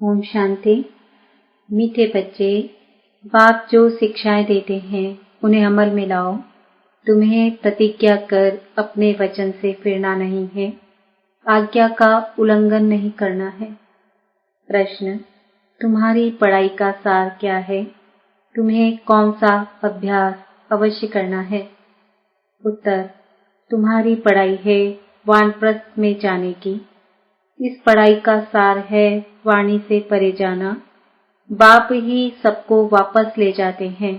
ओम शांति। मीठे बच्चे, बाप जो शिक्षाएं देते हैं उन्हें अमल में लाओ। तुम्हें प्रतिज्ञा कर अपने वचन से फिरना नहीं है, आज्ञा का उल्लंघन नहीं करना है। प्रश्न, तुम्हारी पढ़ाई का सार क्या है? तुम्हें कौन सा अभ्यास अवश्य करना है? उत्तर, तुम्हारी पढ़ाई है वानप्रस्थ में जाने की। इस पढ़ाई का सार है वाणी से परे जाना। बाप ही सबको वापस ले जाते हैं।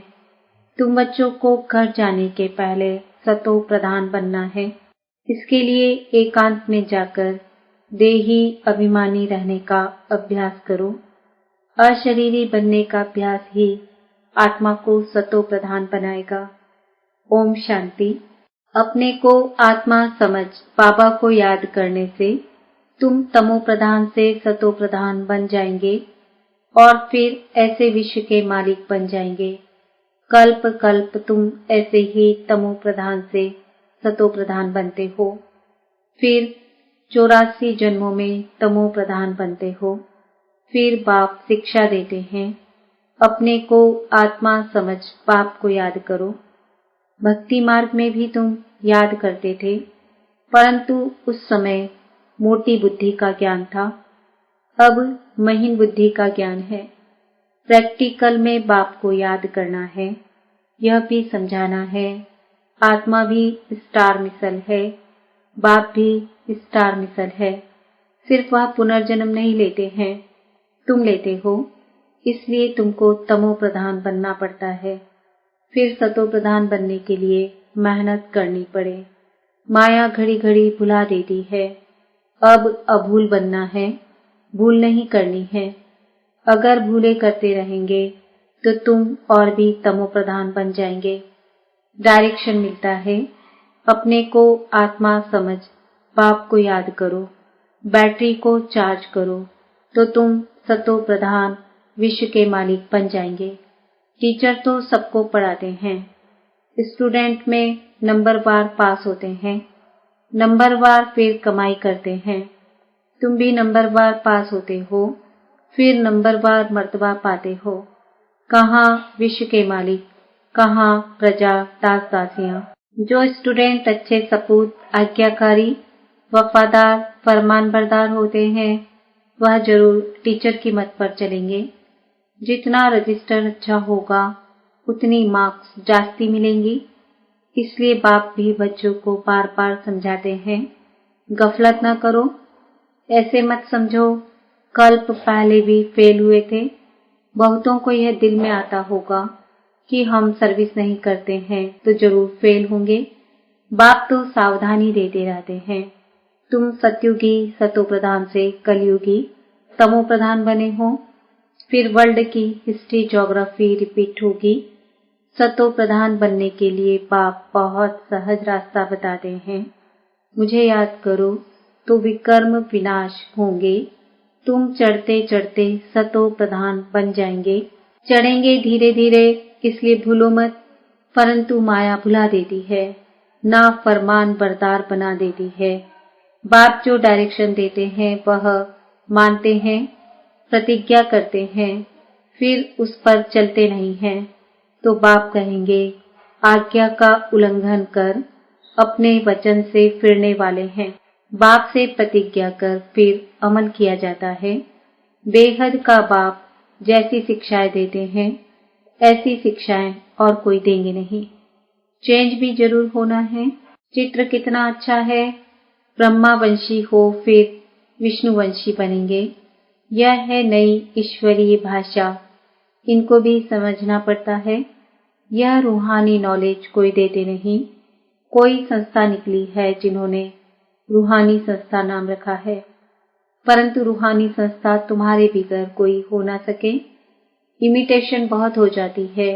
तुम बच्चों को घर जाने के पहले सतो प्रधान बनना है। इसके लिए एकांत में जाकर देही अभिमानी रहने का अभ्यास करो। अशरीरी बनने का अभ्यास ही आत्मा को सतो प्रधान बनाएगा। ओम शांति। अपने को आत्मा समझ बाबा को याद करने से तुम तमो प्रधान से सतो प्रधान बन जाएंगे और फिर ऐसे विश्व के मालिक बन जाएंगे। कल्प कल्प तुम ऐसे ही तमो प्रधान से सतो प्रधान बनते हो, फिर 84 जन्मों में तमो प्रधान बनते हो। फिर बाप शिक्षा देते हैं, अपने को आत्मा समझ बाप को याद करो। भक्ति मार्ग में भी तुम याद करते थे, परंतु उस समय मोटी बुद्धि का ज्ञान था, अब महीन बुद्धि का ज्ञान है। प्रैक्टिकल में बाप को याद करना है, यह भी समझाना है। आत्मा भी स्टार मिसल है, बाप भी स्टार मिसल है। सिर्फ वह पुनर्जन्म नहीं लेते हैं, तुम लेते हो। इसलिए तुमको तमो प्रधान बनना पड़ता है। फिर सतो प्रधान बनने के लिए मेहनत करनी पड़े। माया घड़ी घड़ी भुला देती है। अब अभूल बनना है, भूल नहीं करनी है। अगर भूले करते रहेंगे तो तुम और भी तमो प्रधान बन जाएंगे। डायरेक्शन मिलता है, अपने को आत्मा समझ बाप को याद करो, बैटरी को चार्ज करो, तो तुम सतो प्रधान विश्व के मालिक बन जाएंगे। टीचर तो सबको पढ़ाते हैं, स्टूडेंट में नंबरवार पास होते हैं, नंबरवार फिर कमाई करते हैं। तुम भी नंबरवार पास होते हो, फिर नंबरवार मर्तबा पाते हो। कहाँ विश्व के मालिक, कहाँ प्रजा दास दासियां। जो स्टूडेंट अच्छे सपूत, आज्ञाकारी, वफादार, फरमानबरदार होते हैं, वह जरूर टीचर की मत पर चलेंगे। जितना रजिस्टर अच्छा होगा उतनी मार्क्स जास्ती मिलेंगी। इसलिए बाप भी बच्चों को बार बार समझाते हैं, गफलत न करो। ऐसे मत समझो कल्प पहले भी फेल हुए थे। बहुतों को यह दिल में आता होगा कि हम सर्विस नहीं करते हैं तो जरूर फेल होंगे। बाप तो सावधानी देते रहते हैं। तुम सतयुगी सतो प्रधान से कलयुगी तमो प्रधान बने हो, फिर वर्ल्ड की हिस्ट्री ज्योग्राफी रिपीट होगी। सतो प्रधान बनने के लिए बाप बहुत सहज रास्ता बताते हैं। मुझे याद करो तो विकर्म विनाश होंगे। तुम चढ़ते चढ़ते सतो प्रधान बन जाएंगे। चढ़ेंगे धीरे धीरे, इसलिए भूलो मत। परंतु माया भुला देती है, ना फरमान बरदार बना देती है। बाप जो डायरेक्शन देते हैं वह मानते हैं, प्रतिज्ञा करते हैं, फिर उस पर चलते नहीं हैं, तो बाप कहेंगे आज्ञा का उल्लंघन कर अपने वचन से फिरने वाले हैं। बाप से प्रतिज्ञा कर फिर अमल किया जाता है। बेहद का बाप जैसी शिक्षाएं देते हैं ऐसी शिक्षाएं और कोई देंगे नहीं। चेंज भी जरूर होना है। चित्र कितना अच्छा है, ब्रह्मावंशी हो फिर विष्णुवंशी बनेंगे। यह है नई ईश्वरीय भाषा, इनको भी समझना पड़ता है। यह रूहानी नॉलेज कोई देते नहीं। कोई संस्था निकली है जिन्होंने रूहानी संस्था नाम रखा है, परंतु रूहानी संस्था तुम्हारे बिगैर कोई हो ना सके। इमिटेशन बहुत हो जाती है।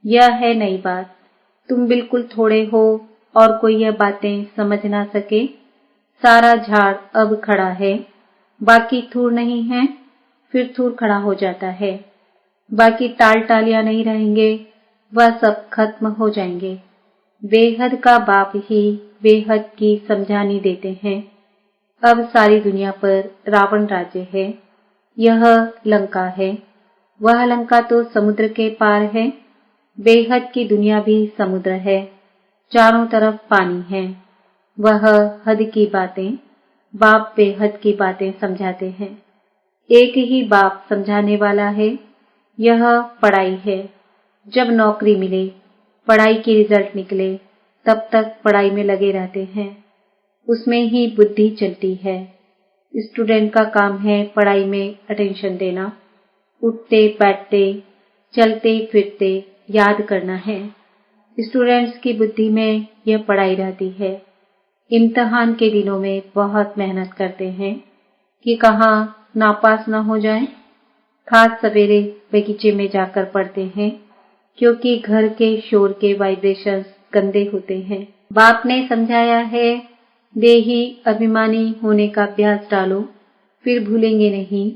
यह है नई बात। तुम बिल्कुल थोड़े हो और कोई यह बातें समझ ना सके। सारा झाड़ अब खड़ा है, बाकी थूर नहीं है, फिर थूर खड़ा हो जाता है। बाकी टाल टालियां नहीं रहेंगे, वह सब खत्म हो जाएंगे। बेहद का बाप ही बेहद की समझानी देते हैं। अब सारी दुनिया पर रावण राज्य है। यह लंका है। वह लंका तो समुद्र के पार है। बेहद की दुनिया भी समुद्र है। चारों तरफ पानी है। वह हद की बातें, बाप बेहद की बातें समझाते हैं। एक ही बाप समझाने वाला है, यह पढ़ाई है। जब नौकरी मिले, पढ़ाई की रिजल्ट निकले, तब तक पढ़ाई में लगे रहते हैं। उसमें ही बुद्धि चलती है। स्टूडेंट का काम है पढ़ाई में अटेंशन देना, उठते बैठते चलते फिरते याद करना है। स्टूडेंट्स की बुद्धि में यह पढ़ाई रहती है। इम्तिहान के दिनों में बहुत मेहनत करते हैं कि कहाँ नापास न हो जाए। खास सवेरे बगीचे में जाकर पढ़ते हैं, क्योंकि घर के शोर के वाइब्रेशंस गंदे होते हैं। बाप ने समझाया है, देही अभिमानी होने का अभ्यास डालो, फिर भूलेंगे नहीं।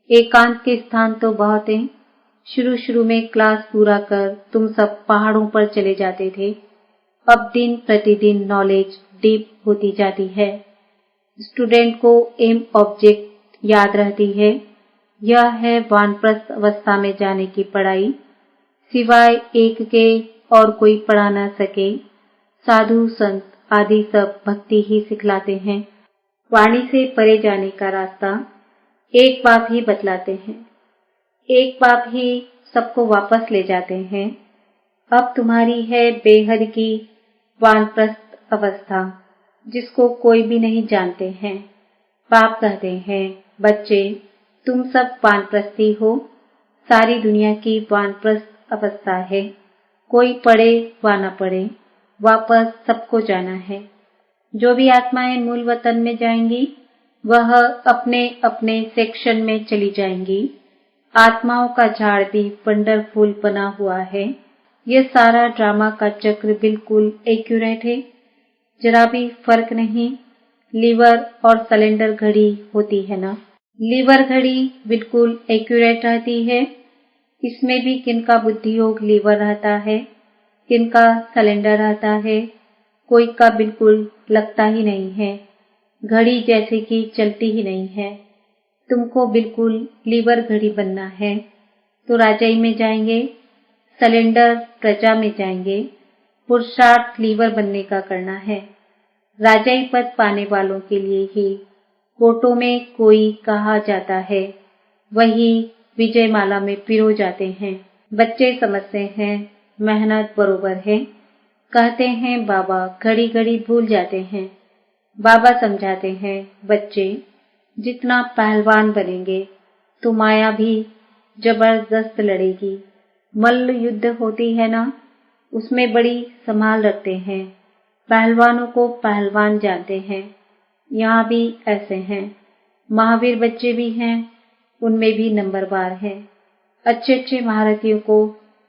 एकांत के स्थान तो बहुत हैं। शुरू में क्लास पूरा कर तुम सब पहाड़ों पर चले जाते थे। अब दिन प्रतिदिन नॉलेज डीप होती जाती है। स्टूडेंट को एम ऑब्जेक्ट याद रहती है। यह है वानप्रस्थ अवस्था में जाने की पढ़ाई। सिवाय एक के और कोई पढ़ा न सके। साधु संत आदि सब भक्ति ही सिखलाते हैं। वाणी से परे जाने का रास्ता एक बाप ही बतलाते हैं। एक बाप ही सबको वापस ले जाते हैं। अब तुम्हारी है बेहद की वानप्रस्थ अवस्था, जिसको कोई भी नहीं जानते हैं। बाप कहते हैं, बच्चे तुम सब वानप्रस्थी हो। सारी दुनिया की वानप्रस्थ अवस्था है। कोई पढ़े वा न पढ़े, वापस सबको जाना है। जो भी आत्माएं मूल वतन में जाएंगी, वह अपने अपने सेक्शन में चली जाएंगी। आत्माओं का झाड़ भी वंडरफुल बना हुआ है। यह सारा ड्रामा का चक्र बिल्कुल एक्यूरेट है। जरा भी फर्क नहीं। लीवर और सिलेंडर घड़ी होती है ना, लीवर घड़ी बिल्कुल एक्यूरेट रहती है। इसमें भी किनका बुद्धि योग लीवर रहता है, किनका सिलेंडर रहता है। कोई का बिल्कुल लगता ही नहीं है। घड़ी जैसे कि चलती ही नहीं है। तुमको बिल्कुल लीवर घड़ी बनना है तो राजाई में जाएंगे, सिलेंडर प्रजा में जाएंगे। पुरुषार्थ लीवर बनने का करना है। राजाई पद पाने वालों के लिए ही कोटों में कोई कहा जाता है, वही विजय माला में पिरो जाते हैं। बच्चे समझते हैं मेहनत बरोबर है। कहते हैं बाबा घड़ी घड़ी भूल जाते हैं। बाबा समझाते हैं, बच्चे जितना पहलवान बनेंगे तो माया भी जबरदस्त लड़ेगी। मल्ल युद्ध होती है ना, उसमें बड़ी संभाल रखते हैं। पहलवानों को पहलवान जानते हैं। यहाँ भी ऐसे हैं। महावीर बच्चे भी हैं, उनमें भी नंबरवार हैं। अच्छे महारथियों को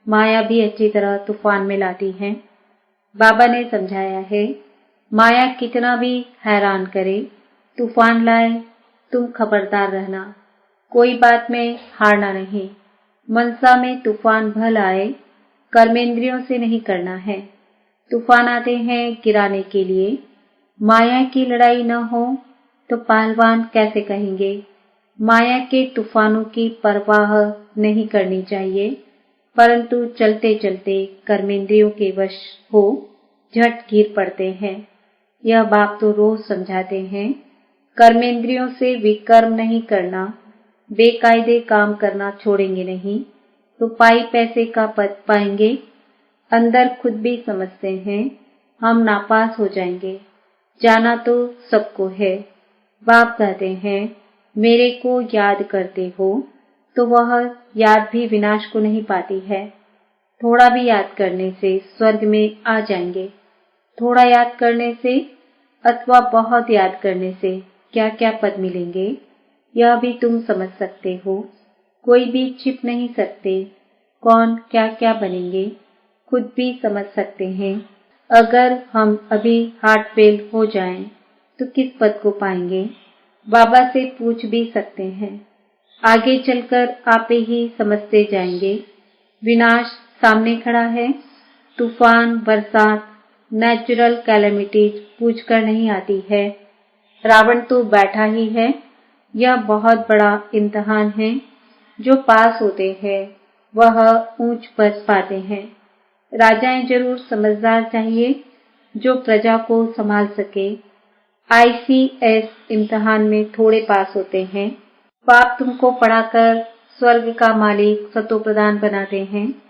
माया भी अच्छी तरह तूफान में लाती है। बाबा ने समझाया है, माया कितना भी हैरान करे, तूफान लाए, तुम खबरदार रहना। कोई बात में हारना नहीं। मनसा में तूफान भल आए, कर्मेंद्रियों से नहीं करना है। तूफान आते हैं गिराने के लिए। माया की लड़ाई न हो तो पहलवान कैसे कहेंगे। माया के तूफानों की परवाह नहीं करनी चाहिए, परंतु चलते चलते कर्मेंद्रियों के वश हो झट गिर पड़ते हैं। यह बाप तो रोज समझाते हैं। कर्मेंद्रियों से विकर्म नहीं करना, बेकायदे काम करना छोड़ेंगे नहीं तो पाई पैसे का पद पाएंगे। अंदर खुद भी समझते हैं हम नापास हो जाएंगे। जाना तो सबको है। बाप कहते हैं, मेरे को याद करते हो तो वह याद भी विनाश को नहीं पाती है। थोड़ा भी याद करने से स्वर्ग में आ जाएंगे। थोड़ा याद करने से अथवा बहुत याद करने से क्या क्या पद मिलेंगे, यह भी तुम समझ सकते हो। कोई भी छिप नहीं सकते कौन क्या क्या बनेंगे, खुद भी समझ सकते हैं। अगर हम अभी हार्ट फेल हो जाएं तो किस पद को पाएंगे, बाबा से पूछ भी सकते हैं। आगे चलकर आप ही समझते जाएंगे। विनाश सामने खड़ा है। तूफान, बरसात, नेचुरल कैलेमिटीज पूछकर नहीं आती है। रावण तो बैठा ही है, यह बहुत बड़ा इम्तिहान है। जो पास होते हैं वह ऊंच पद पाते हैं। राजाएं जरूर समझदार चाहिए जो प्रजा को संभाल सके। ICS इम्तिहान में थोड़े पास होते हैं। बाप तुमको पढ़ाकर स्वर्ग का मालिक सतो प्रधान बनाते हैं।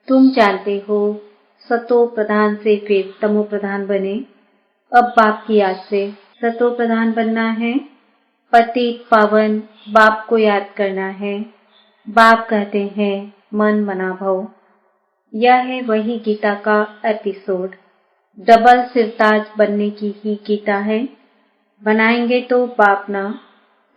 तुम जानते हो सतो प्रधान से फिर तमो प्रधान बने। अब बाप की याद से सतो प्रधान बनना है। पतित पावन बाप को याद करना है। बाप कहते हैं मन मना भव। यह है वही गीता का एपिसोड। डबल सिरताज बनने की ही गीता है। बनाएंगे तो बाप ना।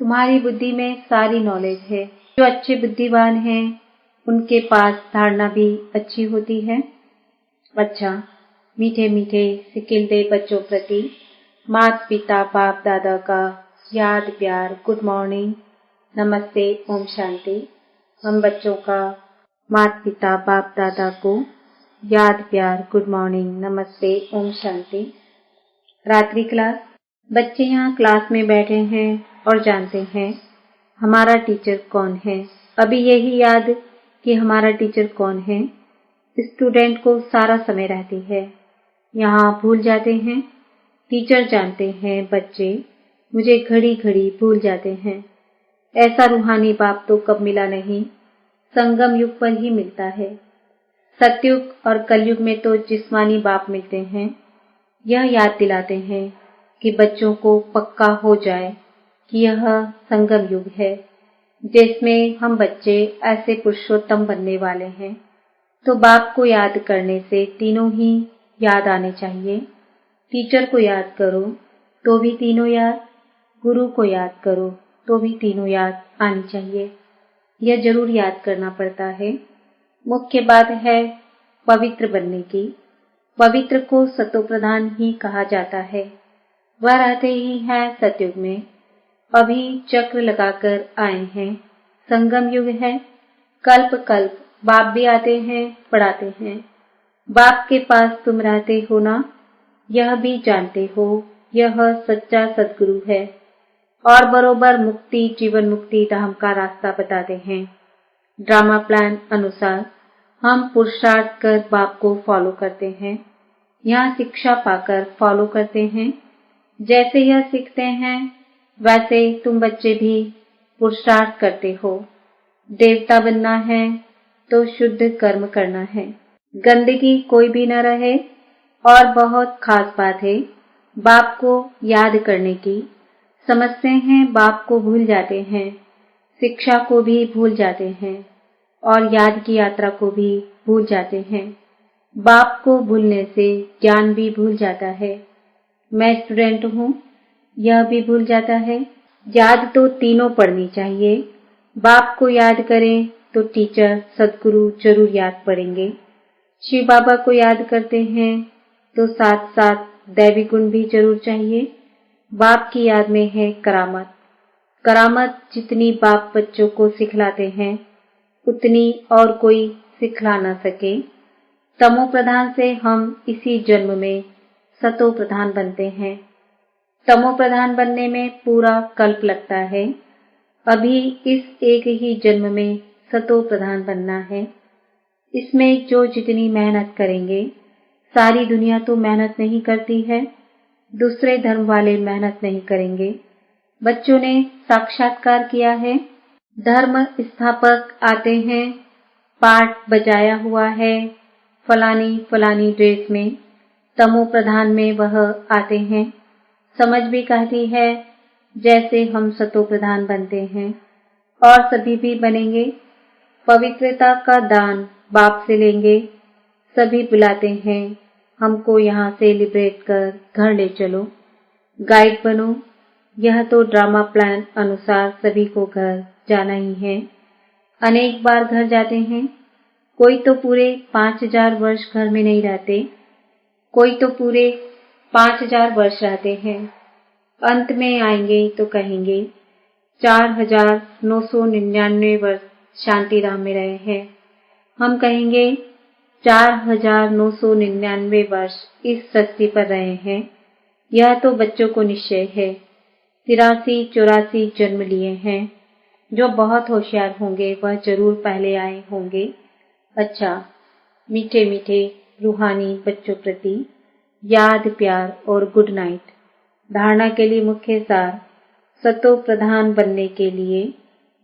तुम्हारी बुद्धि में सारी नॉलेज है। जो अच्छे बुद्धिमान हैं उनके पास धारणा भी अच्छी होती है। अच्छा, मीठे मीठे सिकिलदे बच्चों प्रति माता पिता बाप दादा का याद प्यार गुड मॉर्निंग, नमस्ते, ओम शांति। हम बच्चों का माता पिता बाप दादा को याद प्यार गुड मॉर्निंग, नमस्ते, ओम शांति। रात्रि क्लास। बच्चे यहाँ क्लास में बैठे हैं और जानते हैं हमारा टीचर कौन है। अभी यही याद कि हमारा टीचर कौन है स्टूडेंट को सारा समय रहती है। यहाँ भूल जाते हैं। टीचर जानते हैं बच्चे मुझे घड़ी घड़ी भूल जाते हैं। ऐसा रूहानी बाप तो कब मिला नहीं, संगम युग पर ही मिलता है। सतयुग और कलयुग में तो जिस्मानी बाप मिलते हैं। यह याद दिलाते हैं कि बच्चों को पक्का हो जाए कि यह संगम युग है जिसमें हम बच्चे ऐसे पुरुषोत्तम बनने वाले हैं। तो बाप को याद करने से तीनों ही याद आने चाहिए। टीचर को याद करो तो भी तीनों याद, गुरु को याद करो तो भी तीनों याद आनी चाहिए। यह जरूर याद करना पड़ता है। मुख्य बात है पवित्र बनने की। पवित्र को सतो प्रधान ही कहा जाता है। वह रहते ही हैं सतयुग में। अभी चक्र लगाकर आए हैं। संगम युग है। कल्प कल्प बाप भी आते हैं, पढ़ाते हैं। बाप के पास तुम रहते हो ना, यह भी जानते हो यह सच्चा सद्गुरु है और बरोबर मुक्ति जीवन मुक्ति धाम का रास्ता बताते हैं। ड्रामा प्लान अनुसार हम पुरुषार्थ कर बाप को फॉलो करते हैं। यहाँ शिक्षा पाकर फॉलो करते हैं। जैसे यह सीखते हैं वैसे तुम बच्चे भी पुरुषार्थ करते हो। देवता बनना है तो शुद्ध कर्म करना है, गंदगी कोई भी न रहे। और बहुत खास बात है बाप को याद करने की। समझते हैं बाप को भूल जाते हैं, शिक्षा को भी भूल जाते हैं और याद की यात्रा को भी भूल जाते हैं। बाप को भूलने से ज्ञान भी भूल जाता है। मैं स्टूडेंट हूँ, यह भी भूल जाता है। याद तो तीनों पढ़नी चाहिए। बाप को याद करें तो टीचर सद्गुरु जरूर याद पड़ेंगे। शिव बाबा को याद करते हैं तो साथ साथ दैवी गुण भी जरूर चाहिए। बाप की याद में है करामत। करामत जितनी बाप बच्चों को सिखलाते हैं उतनी और कोई सिखला न सके। तमो प्रधान से हम इसी जन्म में सतो प्रधान बनते हैं। तमो प्रधान बनने में पूरा कल्प लगता है। अभी इस एक ही जन्म में सतो प्रधान बनना है। इसमें जो जितनी मेहनत करेंगे, सारी दुनिया तो मेहनत नहीं करती है। दूसरे धर्म वाले मेहनत नहीं करेंगे। बच्चों ने साक्षात्कार किया है। धर्म स्थापक आते हैं, पाठ बजाया हुआ है फलानी फलानी ड्रेस में। तमो प्रधान में वह आते हैं। समझ भी कहती है जैसे हम सतो प्रधान बनते हैं और सभी भी बनेंगे। पवित्रता का दान बाप से लेंगे। सभी बुलाते हैं हमको यहाँ से लिबरेट कर घर ले चलो, गाइड बनो। यह तो ड्रामा प्लान अनुसार सभी को घर जाना ही है। अनेक बार घर जाते हैं। कोई तो पूरे 5000 वर्ष घर में नहीं रहते, कोई तो पूरे 5000 वर्ष रहते हैं। अंत में आएंगे तो कहेंगे 4999 वर्ष शांति धाम में रहे हैं। हम कहेंगे 4999 वर्ष इस सृष्टि पर रहे हैं। यह तो बच्चों को निश्चय है। 83-84 जन्म लिए हैं। जो बहुत होशियार होंगे वह जरूर पहले आए होंगे। अच्छा, मीठे मीठे रूहानी बच्चों प्रति याद, प्यार और गुड नाइट। धारणा के लिए मुख्य सार: सतो प्रधान बनने के लिए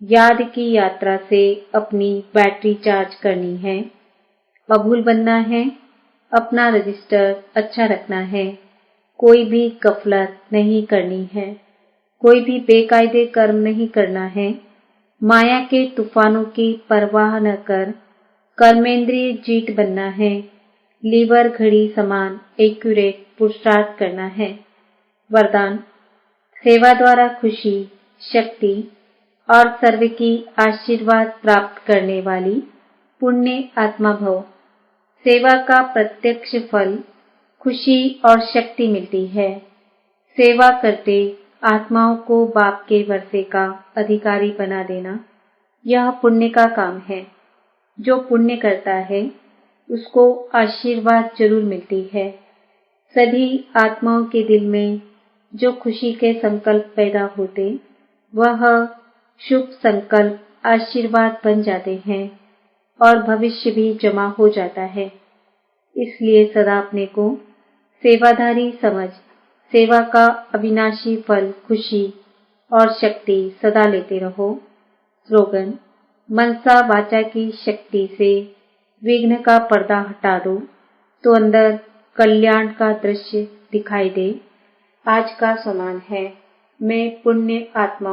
याद की यात्रा से अपनी बैटरी चार्ज करनी है। अभूल बनना है, अपना रजिस्टर अच्छा रखना है, कोई भी गफलत नहीं करनी है, कोई भी बेकायदे कर्म नहीं करना है, माया के तूफानों की परवाह न कर कर्मेंद्रिय जीत बनना है, लीवर घड़ी समान एक्यूरेट पुरुषार्थ करना है। वरदान: सेवा द्वारा खुशी, शक्ति और सर्व की आशीर्वाद प्राप्त करने वाली पुण्य आत्मा भव। सेवा का प्रत्यक्ष फल खुशी और शक्ति मिलती है। सेवा करते आत्माओं को बाप के वर्षे का अधिकारी बना देना, यह पुण्य का काम है। जो पुण्य करता है उसको आशीर्वाद जरूर मिलती है। सभी आत्माओं के दिल में जो खुशी के संकल्प पैदा होते वह शुभ संकल्प आशीर्वाद बन जाते हैं और भविष्य भी जमा हो जाता है। इसलिए सदा अपने को सेवाधारी समझ सेवा का अविनाशी फल खुशी और शक्ति सदा लेते रहो। स्लोगन: मनसा वाचा की शक्ति से विघ्न का पर्दा हटा दो तो अंदर कल्याण का दृश्य दिखाई दे। आज का सम्मान है: मैं पुण्य आत्मा